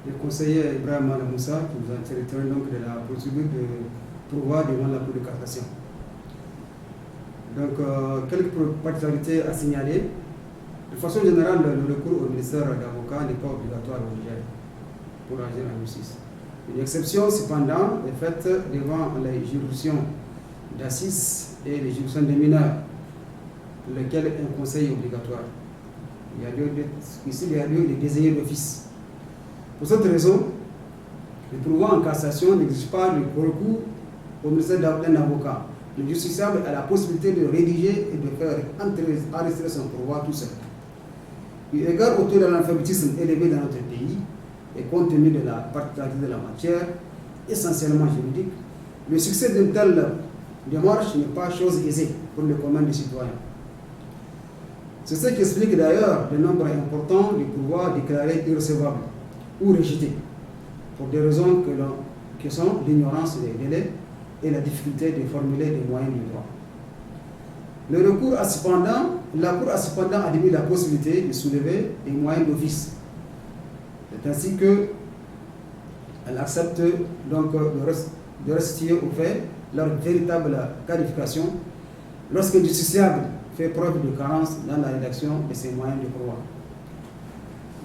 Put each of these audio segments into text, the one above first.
le conseiller Ibrahim Moussa qui vous a traité donc de la procédure de pourvoi devant la Cour de cassation. Donc, quelques particularités à signaler. De façon générale, le recours au ministère d'avocat n'est pas obligatoire au Niger pour agir en justice. Une exception, cependant, est faite devant les juridictions d'assises et les juridictions des mineurs, pour lesquelles un conseil est obligatoire. Ici, il y a lieu de désigner d'office. Pour cette raison, le pourvoi en cassation n'exige pas le recours au ministère d'un avocat. Le justiciable a la possibilité de rédiger et de faire enregistrer son pourvoi tout seul. Eu égard au taux de l'analphabétisme élevé dans notre pays et compte tenu de la particularité de la matière, essentiellement juridique, le succès d'une telle démarche n'est pas chose aisée pour le commun des citoyens. C'est ce qui explique d'ailleurs le nombre important de pourvois déclarés irrecevables ou rejetés, pour des raisons que sont l'ignorance des délais et la difficulté de formuler des moyens du droit. La Cour a cependant admis la possibilité de soulever des moyens d'office. C'est ainsi qu'elle accepte donc de restituer aux faits leur véritable qualification lorsque le justiciable fait preuve de carence dans la rédaction de ces moyens de pourvoi.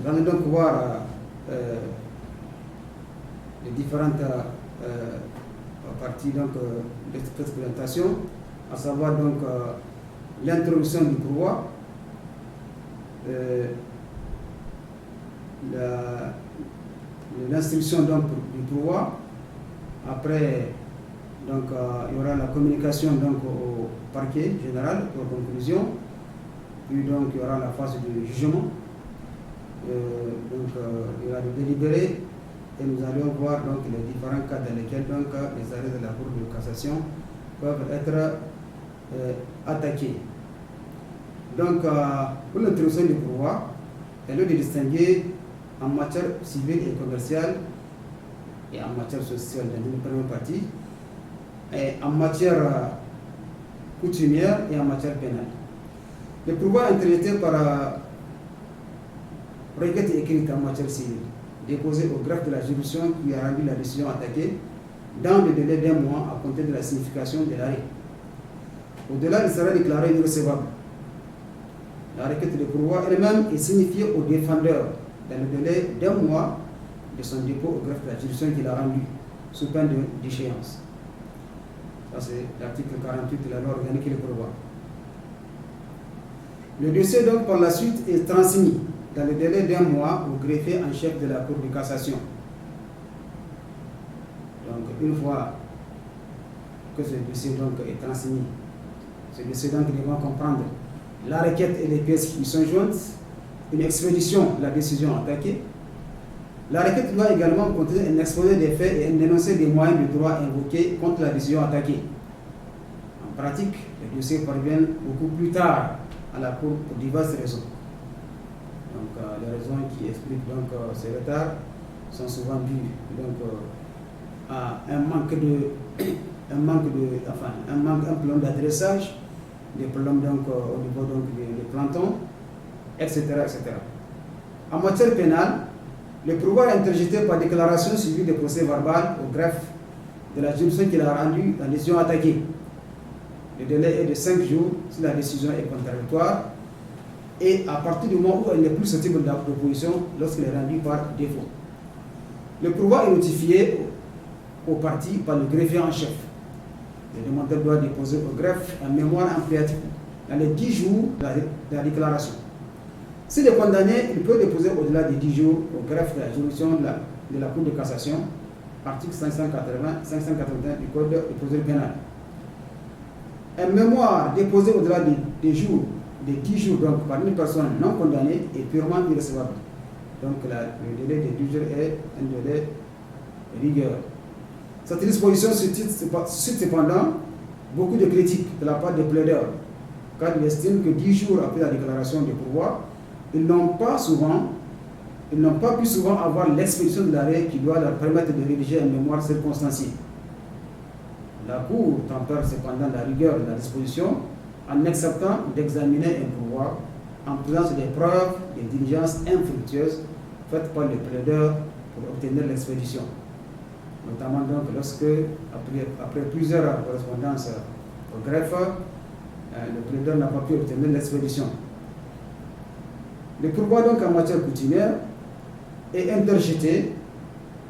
Nous allons donc voir les différentes parties donc, de cette présentation, à savoir donc l'introduction du pourvoi, l'instruction donc du pourvoi. Après, donc, il y aura la communication donc, au parquet général pour conclusion, puis donc il y aura la phase de jugement, il y aura le délibéré, et nous allons voir donc les différents cas dans lesquels donc, les arrêts de la Cour de cassation peuvent être attaqués. Donc, pour l'introduction du pourvoi, elle est de distinguer en matière civile et commerciale et en matière sociale dans une première partie, et en matière coutumière et en matière pénale. Le pourvoi est interjeté par requête écrite en matière civile, déposée au greffe de la juridiction qui a rendu la décision attaquée dans le délai d'1 mois à compter de la signification de l'arrêt. Au-delà, il sera déclaré irrecevable. La requête de pourvoi elle-même est signifiée au défendeur dans le délai d'1 mois de son dépôt au greffe de la juridiction qu'il a rendu, sous peine d'échéance. Ça, c'est l'article 48 de la loi organique et le pourvoi. Le dossier, donc, par la suite, est transmis dans le délai d'1 mois au greffier en chef de la Cour de cassation. Donc, une fois que ce dossier donc, est transmis, ce dossier donc devra comprendre la requête et les pièces qui sont jointes, une expédition de la décision attaquée. La requête doit également contenir un exposé des faits et un énoncé des moyens de droit invoqués contre la décision attaquée. En pratique, les dossiers parviennent beaucoup plus tard à la Cour pour diverses raisons. Donc, les raisons qui expliquent donc, ces retards sont souvent dues à un problème d'adressage, des problèmes donc, au niveau donc, des plantons, etc., etc. En matière pénale, le pourvoi est interjeté par déclaration suivie de procès verbal au greffe de la juridiction qui a rendu la décision attaquée. Le délai est de 5 jours si la décision est contradictoire et à partir du moment où elle n'est plus susceptible d'opposition lorsqu'elle est rendue par défaut. Le pourvoi est notifié aux parties par le greffier en chef. Le demandeur doit déposer au greffe un mémoire impératif dans les 10 jours de la déclaration. S'il est condamné, il peut déposer au-delà des 10 jours au greffe de la juridiction de la Cour de cassation, article 581 du Code de procédure pénale. Un mémoire déposé au-delà des 10 jours donc, par une personne non condamnée est purement irrecevable. Donc le délai des 10 jours est un délai rigueur. Cette disposition suscite cependant beaucoup de critiques de la part des plaideurs, car ils estiment que 10 jours après la déclaration de pourvoi, ils n'ont pas pu souvent avoir l'expédition de l'arrêt qui doit leur permettre de rédiger un mémoire circonstancié. La Cour tempère cependant la rigueur de la disposition en acceptant d'examiner un pourvoi en présence des preuves des diligences infructueuses faites par les plaideurs pour obtenir l'expédition. Notamment donc lorsque, après plusieurs correspondances au greffe, le plaideur n'a pas pu obtenir l'expédition. Le pourvoi donc en matière coutumière est interjeté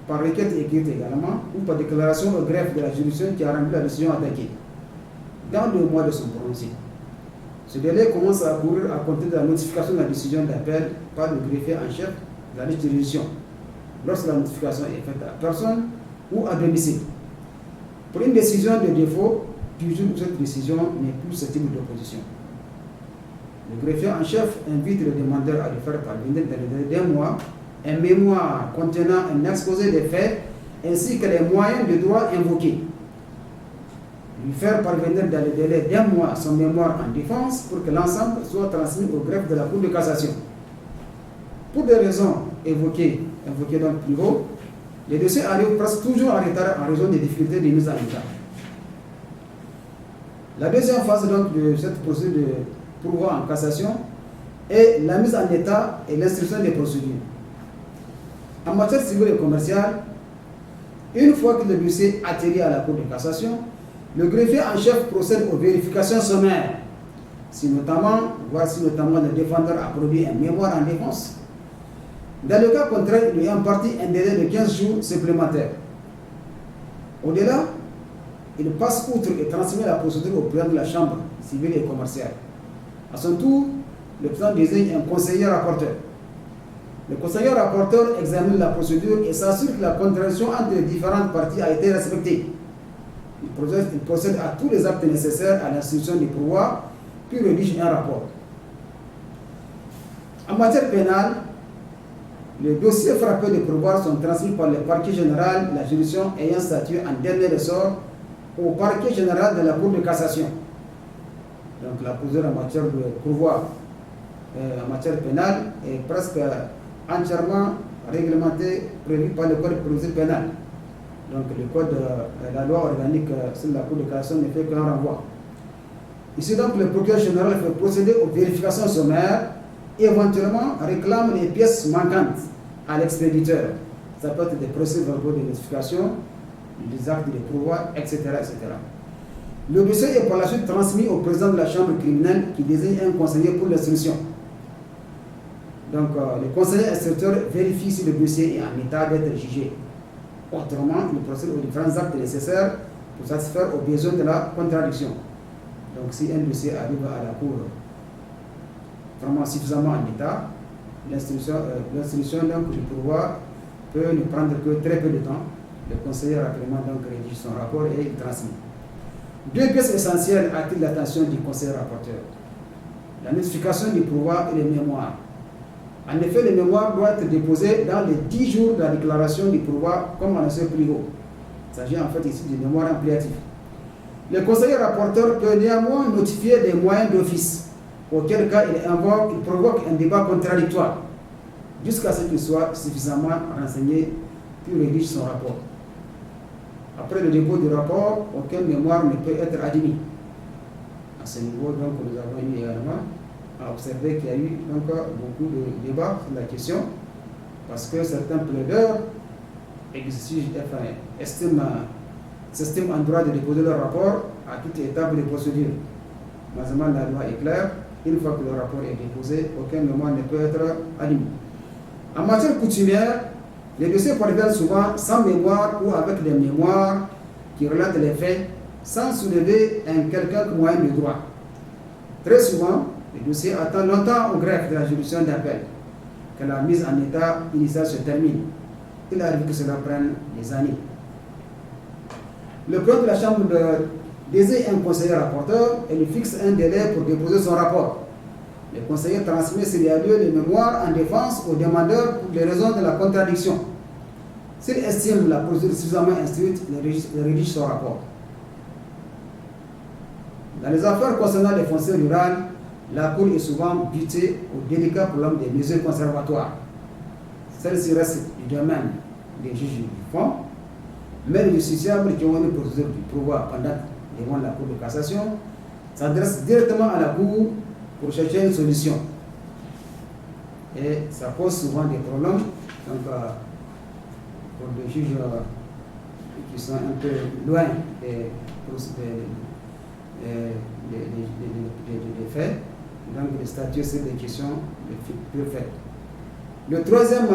par requête écrite également ou par déclaration au greffe de la juridiction qui a rendu la décision attaquée dans le mois de son prononcé. Ce délai commence à courir à compter de la notification de la décision d'appel par le greffier en chef de la juridiction, lorsque la notification est faite à personne ou à domicile. Pour une décision de défaut, toujours cette décision n'est plus susceptible d'opposition. Le greffier en chef invite le demandeur à lui faire parvenir dans le délai d'un mois un mémoire contenant un exposé des faits ainsi que les moyens de droit invoqués. Lui faire parvenir dans le délai d'un mois son mémoire en défense pour que l'ensemble soit transmis au greffe de la Cour de cassation. Pour des raisons évoquées donc plus haut, les dossiers arrivent presque toujours en retard en raison des difficultés de mise en état. La deuxième phase donc de cette procédure de pourvoi en cassation est la mise en état et l'instruction des procédures. En matière civile et commerciale, une fois que le dossier atterrit à la Cour de cassation, le greffier en chef procède aux vérifications sommaires, si notamment le défendeur a produit un mémoire en défense. Dans le cas contraire, il lui impartit un délai de 15 jours supplémentaires. Au-delà, il passe outre et transmet la procédure au président de la Chambre civile et commerciale. À son tour, le président désigne un conseiller rapporteur. Le conseiller rapporteur examine la procédure et s'assure que la contradiction entre les différentes parties a été respectée. Il procède à tous les actes nécessaires à l'instruction du pourvoi, puis rédige un rapport. En matière pénale, les dossiers frappés de pourvoi sont transmis par le parquet général de la juridiction ayant statué en dernier ressort au parquet général de la Cour de cassation. Donc la procédure en matière de pourvoi en matière pénale est presque entièrement réglementée, prévue par le Code de procédure pénale. Donc le code, la loi organique sur la Cour de cassation ne fait qu'un renvoi. Ici donc le procureur général fait procéder aux vérifications sommaires et éventuellement réclame les pièces manquantes à l'expéditeur. Ça peut être des procès-verbaux de notification, des actes de pourvoi, etc., etc. Le dossier est par la suite transmis au président de la chambre criminelle qui désigne un conseiller pour l'instruction. Donc le conseiller instructeur vérifie si le dossier est en état d'être jugé. Autrement, il procède aux différents actes nécessaires pour satisfaire aux besoins de la contradiction. Donc si un dossier arrive à la cour vraiment suffisamment en état, l'instruction du pourvoi peut ne prendre que très peu de temps. Le conseiller rapidement donc rédige son rapport et il transmet. Deux pièces essentielles attirent l'attention du conseiller rapporteur: la notification du pourvoi et les mémoires. En effet, les mémoires doivent être déposés dans les 10 jours de la déclaration du pourvoi, comme annoncé plus haut. Il s'agit en fait ici du mémoire ampliatif. Le conseiller rapporteur peut néanmoins notifier des moyens d'office, auquel cas il provoque un débat contradictoire, jusqu'à ce qu'il soit suffisamment renseigné, puis rédige son rapport. Après le dépôt du rapport, aucun mémoire ne peut être admis. À ce niveau, donc, nous avons eu également à observer qu'il y a eu donc beaucoup de débats sur la question, parce que certains plaideurs s'estiment en droit de déposer leur rapport à toute étape de procédure. Malheureusement, la loi est claire: une fois que le rapport est déposé, aucun mémoire ne peut être admis. En matière coutumière, les dossiers parviennent souvent sans mémoire ou avec des mémoires qui relatent les faits sans soulever un quelconque moyen de droit. Très souvent, le dossier attend longtemps au greffe de la juridiction d'appel que la mise en état initiale se termine. Il arrive que cela prenne des années. Le président de la chambre désigne un conseiller rapporteur et lui fixe un délai pour déposer son rapport. Le conseiller transmet s'il y a lieu les mémoires en défense au demandeur pour les raisons de la contradiction. S'il estime la procédure suffisamment instruite, il rédige son rapport. Dans les affaires concernant les fonciers rurales, la Cour est souvent butée au délicat problème des mesures conservatoires. Celles-ci restent du domaine des juges du fond, mais les justiciables qui ont une procédure du pourvoi devant la Cour de cassation s'adressent directement à la Cour pour chercher une solution. Et ça pose souvent des problèmes. Donc, pour des juges qui sont un peu loin des faits, donc de statuer sur des questions de faits. Le troisième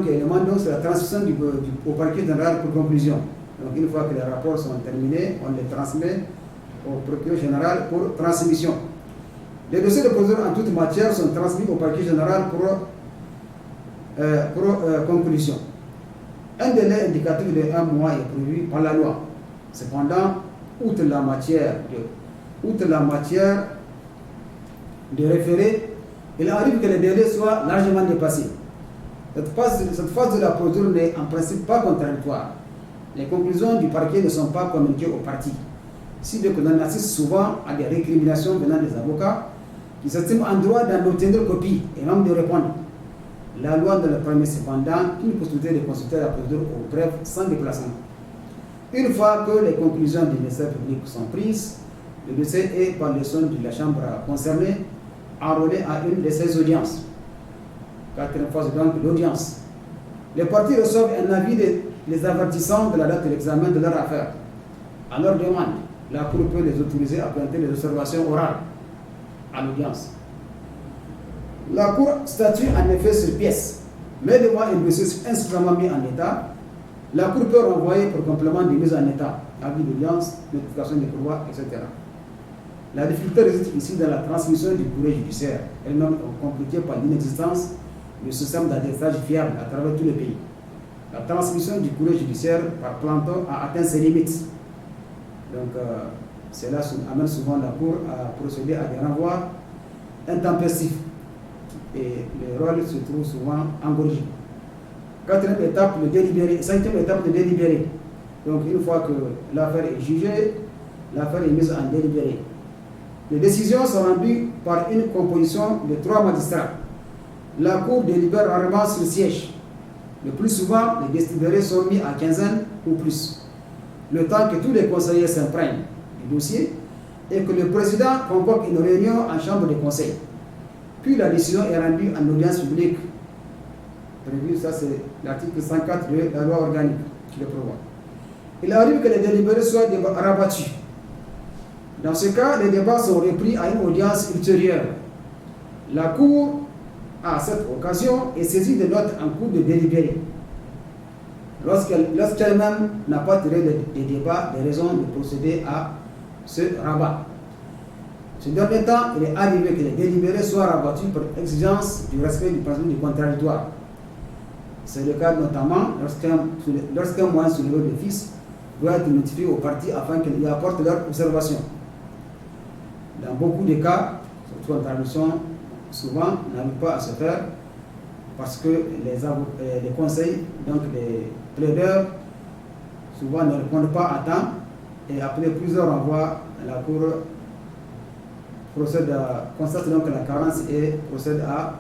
élément, c'est la transmission au parquet général pour conclusion. Donc une fois que les rapports sont terminés, on les transmet au procureur général pour transmission. Les dossiers de procédure en toute matière sont transmis au parquet général pour conclusion. Un délai indicatif de 1 mois est prévu par la loi. Cependant, outre la matière de référé, il arrive que les délais soient largement dépassés. Cette phase de la procédure n'est en principe pas contradictoire. Les conclusions du parquet ne sont pas communiquées aux parties. Si bien que l'on assiste souvent à des récriminations venant des avocats qui s'estiment en droit d'en obtenir copie et même de répondre. La loi ne leur permet cependant qu'une possibilité de consulter la procédure au bref sans déplacement. Une fois que les conclusions du ministère public sont prises, le dossier est, par le son de la chambre concernée, enrôlé à une de ces audiences. Quatrième phase, donc l'audience. Les parties reçoivent un avis les avertissant de la date de l'examen de leur affaire. À leur demande, la Cour peut les autoriser à présenter les observations orales à l'audience. La Cour statue en effet sur pièce, mais devant un dossier insuffisamment mis en état, la Cour peut renvoyer pour complément de mise en état, avis d'audience, notification des pourvois, etc. La difficulté réside ici dans la transmission du courrier judiciaire, elle-même compliquée par l'inexistence du système d'adressage fiable à travers tout le pays. La transmission du courrier judiciaire par planton a atteint ses limites. Donc, cela amène souvent la Cour à procéder à des renvois intempestifs. Et le rôle se trouve souvent engorgé. Quatrième étape, le délibéré. Cinquième étape, le délibéré. Donc, une fois que l'affaire est jugée, l'affaire est mise en délibéré. Les décisions sont rendues par une composition de 3 magistrats. La Cour délibère rarement sur siège. Le plus souvent, les délibérés sont mis à quinzaine ou plus. Le temps que tous les conseillers s'imprègnent du dossier et que le président convoque une réunion en chambre de conseil. Puis la décision est rendue en audience publique. Prévu, ça c'est l'article 104 de la loi organique qui le prévoit. Il arrive que les délibérés soient rabattus. Dans ce cas, les débats sont repris à une audience ultérieure. La Cour, à cette occasion, est saisie de notes en cours de délibéré. Lorsqu'elle-même n'a pas tiré des débats des raisons de procéder à ce rabat. Ce dernier temps, il est arrivé que les délibérés soient rabattus pour exigence du respect du principe du contradictoire. C'est le cas notamment lorsqu'un moyen soulevé d'office doit être notifié aux parties afin qu'ils y apportent leurs observations. Dans beaucoup de cas, cette contradiction souvent n'arrive pas à se faire parce que les conseils, donc les plaideurs, souvent ne répondent pas à temps et après plusieurs renvois, la Cour constate donc la carence et procède à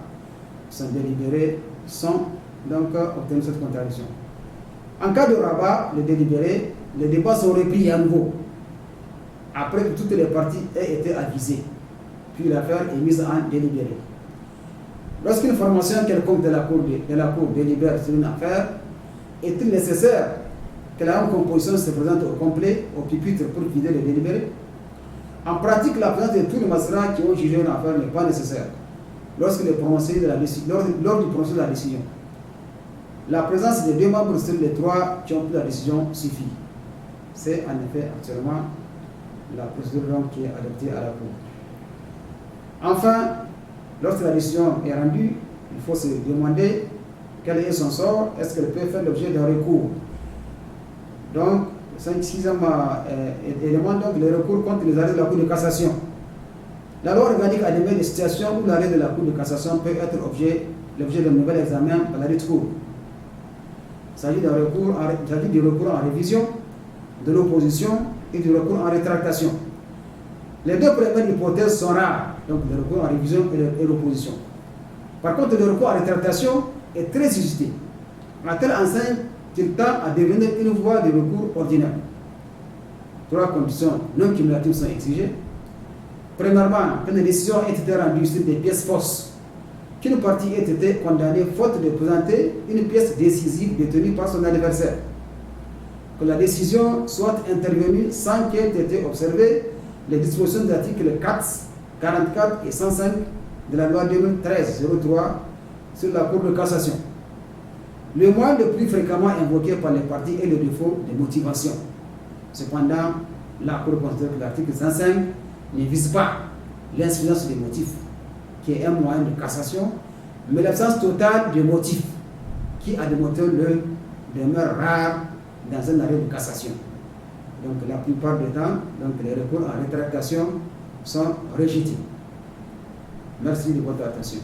son délibéré sans donc obtenir cette contradiction. En cas de rabat, le délibéré, les débats sont repris à nouveau après que toutes les parties aient été avisées. Puis l'affaire est mise en délibéré. Lorsqu'une formation quelconque de la Cour délibère sur une affaire, est-il nécessaire que la même composition se présente au complet, au pupitre pour vider les délibérés? En pratique, la présence de tous les magistrats qui ont jugé une affaire n'est pas nécessaire lors du prononcé de la décision. La présence des 2 membres sur les 3 qui ont pris la décision suffit. C'est en effet actuellement la procédure qui est adoptée à la Cour. Enfin, lorsque la décision est rendue, il faut se demander quel est son sort, est-ce qu'elle peut faire l'objet d'un recours. Donc, le 6e élément, donc, le recours contre les arrêts de la Cour de cassation. La loi organique admet des situations où l'arrêt de la Cour de cassation peut être l'objet d'un nouvel examen par la dite Cour. Il s'agit du recours en révision, de l'opposition et du recours en rétractation. Les 2 premières hypothèses sont rares, donc le recours en révision et l'opposition. Par contre, le recours en rétractation est très suscité, à telle enseigne qu'il tend à devenir une voie de recours ordinaire. 3 conditions non cumulatives sont exigées. Premièrement, que les décisions aient été rendues sur des pièces fausses qu'une partie ait été condamnée faute de présenter une pièce décisive détenue par son adversaire, que la décision soit intervenue sans qu'ait été observé les dispositions des articles 4, 44 et 105 de la loi 2013-03 sur la Cour de cassation. Le moyen le plus fréquemment invoqué par les parties est le défaut de motivation. Cependant, la Cour considère que l'article 105 ne vise pas l'insuffisance des motifs, qui est un moyen de cassation, mais l'absence totale de motifs, qui a démontré le demeure rare dans un arrêt de cassation. Donc la plupart du temps, donc, les recours en rétractation sont rejetés. Merci de votre attention.